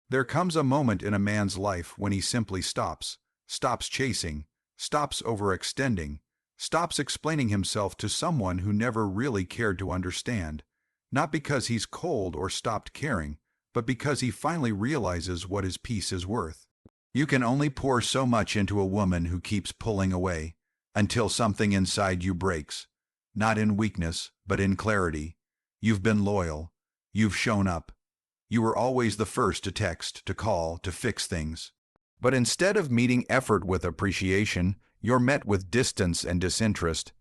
There comes a moment in a man's life when he simply stops chasing, stops overextending, stops explaining himself to someone who never really cared to understand, not because he's cold or stopped caring, but because he finally realizes what his peace is worth. You can only pour so much into a woman who keeps pulling away, until something inside you breaks, not in weakness, but in clarity. You've been loyal. You've shown up. You were always the first to text, to call, to fix things. But instead of meeting effort with appreciation, you're met with distance and disinterest.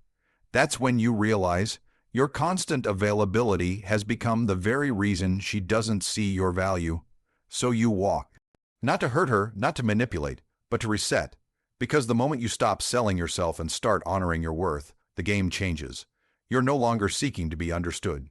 That's when you realize your constant availability has become the very reason she doesn't see your value. So you walk. Not to hurt her, not to manipulate, but to reset. Because the moment you stop selling yourself and start honoring your worth, the game changes. You're no longer seeking to be understood.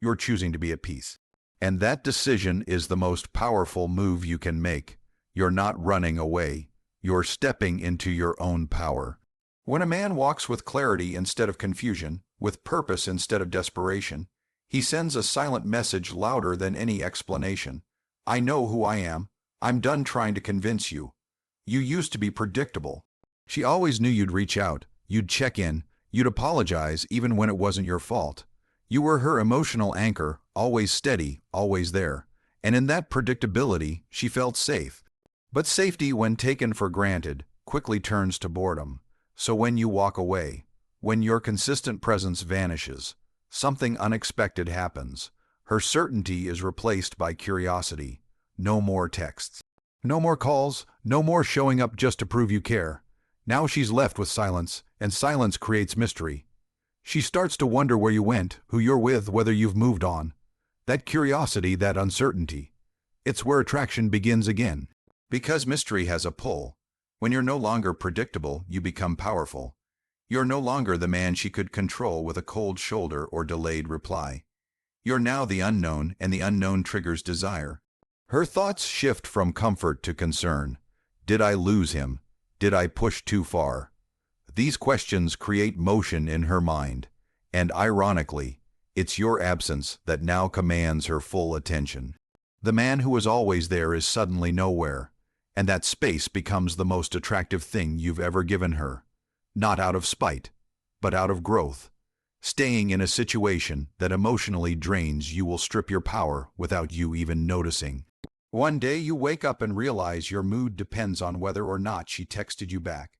You're choosing to be at peace. And that decision is the most powerful move you can make. You're not running away. You're stepping into your own power. When a man walks with clarity instead of confusion, with purpose instead of desperation, he sends a silent message louder than any explanation. I know who I am. I'm done trying to convince you. You used to be predictable. She always knew you'd reach out, you'd check in, you'd apologize even when it wasn't your fault. You were her emotional anchor, always steady, always there. And in that predictability, she felt safe. But safety, when taken for granted, quickly turns to boredom. So when you walk away, when your consistent presence vanishes, something unexpected happens. Her certainty is replaced by curiosity. No more texts. No more calls, no more showing up just to prove you care. Now she's left with silence, and silence creates mystery. She starts to wonder where you went, who you're with, whether you've moved on. That curiosity, that uncertainty. It's where attraction begins again. Because mystery has a pull. When you're no longer predictable, you become powerful. You're no longer the man she could control with a cold shoulder or delayed reply. You're now the unknown, and the unknown triggers desire. Her thoughts shift from comfort to concern. Did I lose him? Did I push too far? These questions create motion in her mind, and ironically, it's your absence that now commands her full attention. The man who was always there is suddenly nowhere, and that space becomes the most attractive thing you've ever given her. Not out of spite, but out of growth. Staying in a situation that emotionally drains you will strip your power without you even noticing. One day you wake up and realize your mood depends on whether or not she texted you back.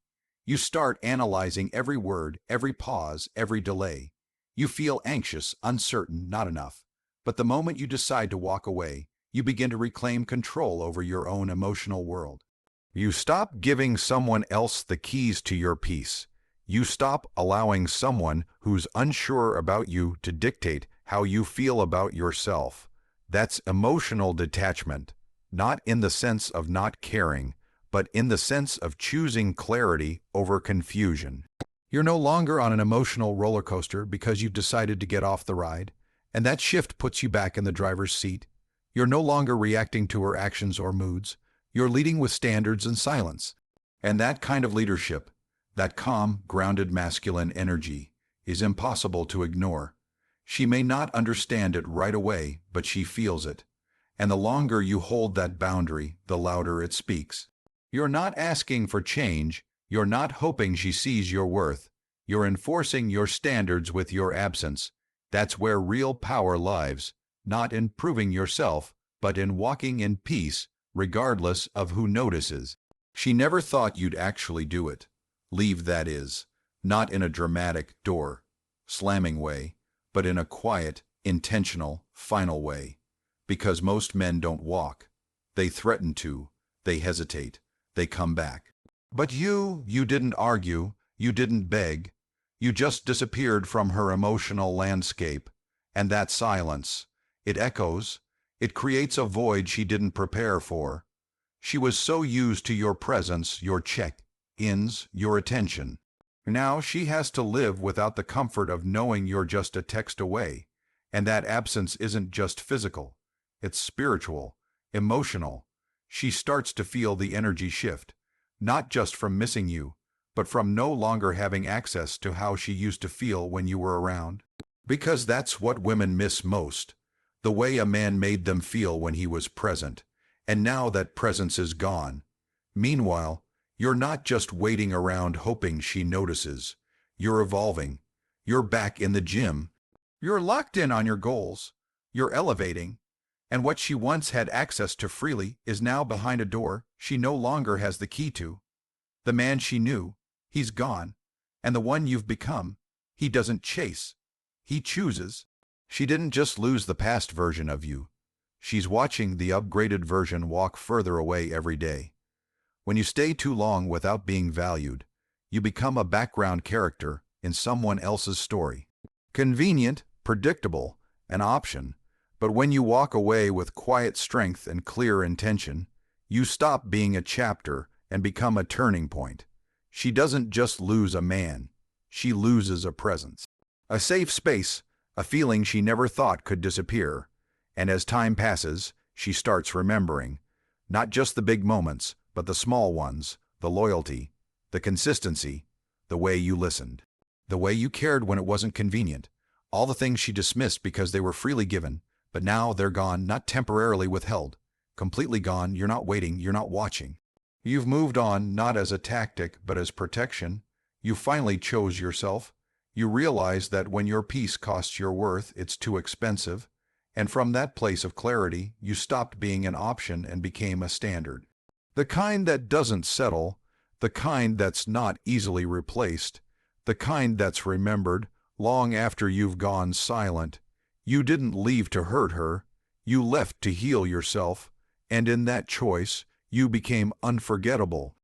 You start analyzing every word, every pause, every delay. You feel anxious, uncertain, not enough. But the moment you decide to walk away, you begin to reclaim control over your own emotional world. You stop giving someone else the keys to your peace. You stop allowing someone who's unsure about you to dictate how you feel about yourself. That's emotional detachment, not in the sense of not caring, but in the sense of choosing clarity over confusion. You're no longer on an emotional roller coaster because you've decided to get off the ride, and that shift puts you back in the driver's seat. You're no longer reacting to her actions or moods. You're leading with standards and silence. And that kind of leadership, that calm, grounded masculine energy, is impossible to ignore. She may not understand it right away, but she feels it. And the longer you hold that boundary, the louder it speaks. You're not asking for change. You're not hoping she sees your worth. You're enforcing your standards with your absence. That's where real power lies, not in proving yourself, but in walking in peace, regardless of who notices. She never thought you'd actually do it. Leave, that is, not in a dramatic door slamming way, but in a quiet, intentional, final way. Because most men don't walk. They threaten to. They hesitate. They come back. But you didn't argue. You didn't beg. You just disappeared from her emotional landscape. And that silence, it echoes. It creates a void she didn't prepare for. She was so used to your presence, your check-ins, your attention. Now she has to live without the comfort of knowing you're just a text away. And that absence isn't just physical. It's spiritual, emotional. She starts to feel the energy shift, not just from missing you, but from no longer having access to how she used to feel when you were around. Because that's what women miss most, the way a man made them feel when he was present. And now that presence is gone. Meanwhile, you're not just waiting around hoping she notices. You're evolving. You're back in the gym. You're locked in on your goals. You're elevating. And what she once had access to freely is now behind a door she no longer has the key to. The man she knew, he's gone. And the one you've become, he doesn't chase. He chooses. She didn't just lose the past version of you. She's watching the upgraded version walk further away every day. When you stay too long without being valued, you become a background character in someone else's story. Convenient, predictable, an option. But when you walk away with quiet strength and clear intention, you stop being a chapter and become a turning point. She doesn't just lose a man. She loses a presence. A safe space, a feeling she never thought could disappear. And as time passes, she starts remembering. Not just the big moments, but the small ones, the loyalty, the consistency, the way you listened. The way you cared when it wasn't convenient. All the things she dismissed because they were freely given, but now they're gone, not temporarily withheld. Completely gone, you're not waiting, you're not watching. You've moved on not as a tactic, but as protection. You finally chose yourself. You realize that when your peace costs your worth, it's too expensive. And from that place of clarity, you stopped being an option and became a standard. The kind that doesn't settle, the kind that's not easily replaced, the kind that's remembered long after you've gone silent. You didn't leave to hurt her, you left to heal yourself, and in that choice, you became unforgettable.